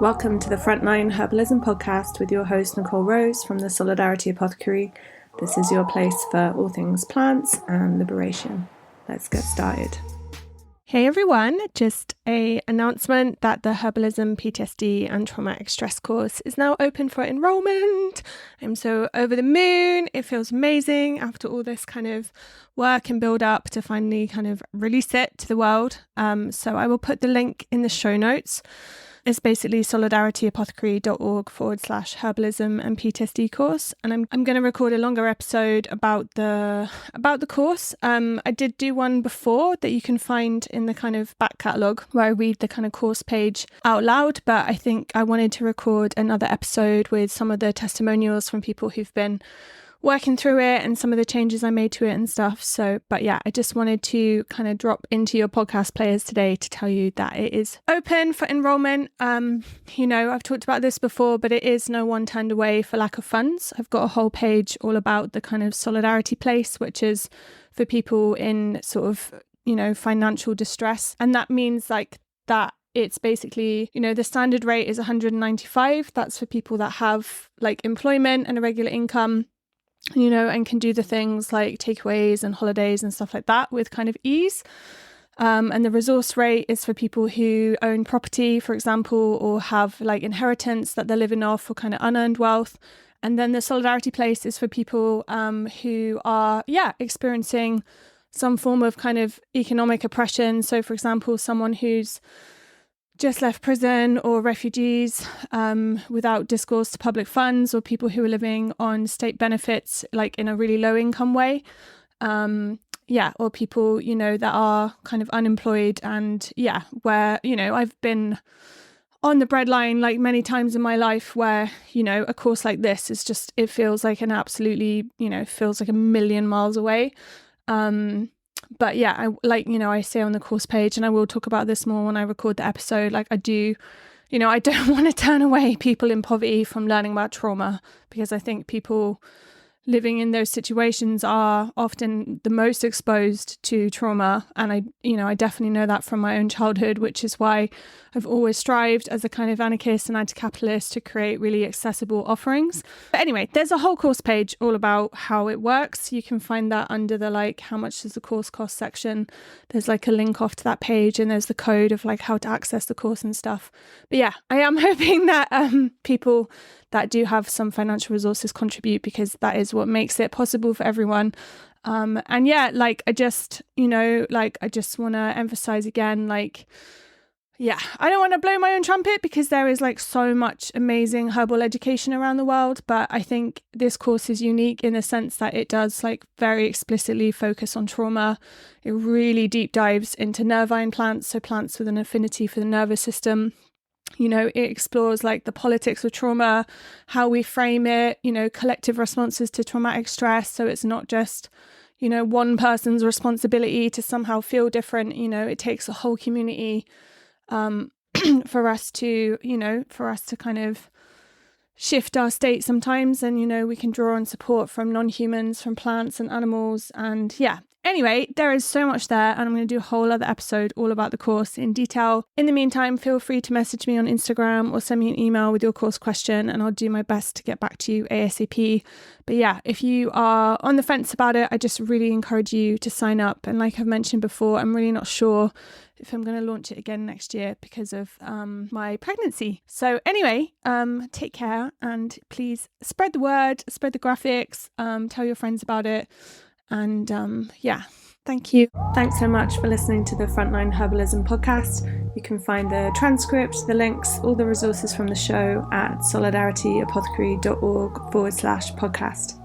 Welcome to the Frontline Herbalism Podcast with your host Nicole Rose from the Solidarity Apothecary. This is your place for all things plants and liberation. Let's get started. Hey everyone, just an announcement that the Herbalism, PTSD and Traumatic Stress course is now open for enrolment. I'm so over the moon. It feels amazing after all this kind of work and build up to finally kind of release it to the world. So I will put the link in the show notes. It's basically solidarityapothecary.org/herbalism and PTSD course. And I'm going to record a longer episode about the course. I did do one before that you can find in the kind of back catalogue where I read the kind of course page out loud. But I think I wanted to record another episode with some of the testimonials from people who've been working through it and some of the changes I made to it and stuff. So, but yeah, I just wanted to kind of drop into your podcast players today to tell you that it is open for enrollment. I've talked about this before, but it is no one turned away for lack of funds. I've got a whole page all about the kind of solidarity place, which is for people in sort of, financial distress. And that means like that it's basically, the standard rate is $195. That's for people that have like employment and a regular income, and can do the things like takeaways and holidays and stuff like that with kind of ease. And the resource rate is for people who own property, for example, or have like inheritance that they're living off or kind of unearned wealth. And then the solidarity place is for people who are, experiencing some form of kind of economic oppression. So, for example, someone who's just left prison or refugees without discourse to public funds, or people who are living on state benefits, like in a really low income way. Or people, that are kind of unemployed and where, I've been on the breadline like many times in my life where, a course like this is just, it feels like an absolutely, feels like a million miles away. But yeah, I say on the course page, and I will talk about this more when I record the episode, like I do, I don't want to turn away people in poverty from learning about trauma, because I think people living in those situations are often the most exposed to trauma. And I definitely know that from my own childhood, which is why I've always strived as a kind of anarchist and anti-capitalist to create really accessible offerings. But anyway, there's a whole course page all about how it works. You can find that under the how much does the course cost section. There's like a link off to that page, and there's the code of like how to access the course and stuff. But yeah, I am hoping that people that do have some financial resources contribute, because that is what makes it possible for everyone. I just want to emphasize again, I don't want to blow my own trumpet, because there is like so much amazing herbal education around the world. But I think this course is unique in the sense that it does like very explicitly focus on trauma. It really deep dives into nervine plants, so plants with an affinity for the nervous system. It explores like the politics of trauma, how we frame it, collective responses to traumatic stress. So it's not just, one person's responsibility to somehow feel different. It takes a whole community for us to kind of shift our state sometimes. And, we can draw on support from non-humans, from plants and animals. And anyway, there is so much there, and I'm going to do a whole other episode all about the course in detail. In the meantime, feel free to message me on Instagram or send me an email with your course question, and I'll do my best to get back to you ASAP. But if you are on the fence about it, I just really encourage you to sign up. And like I've mentioned before, I'm really not sure if I'm going to launch it again next year because of my pregnancy. So anyway, take care, and please spread the word, spread the graphics, tell your friends about it. And thank you. Thanks so much for listening to the Frontline Herbalism Podcast. You can find the transcript, the links, all the resources from the show at solidarityapothecary.org/podcast.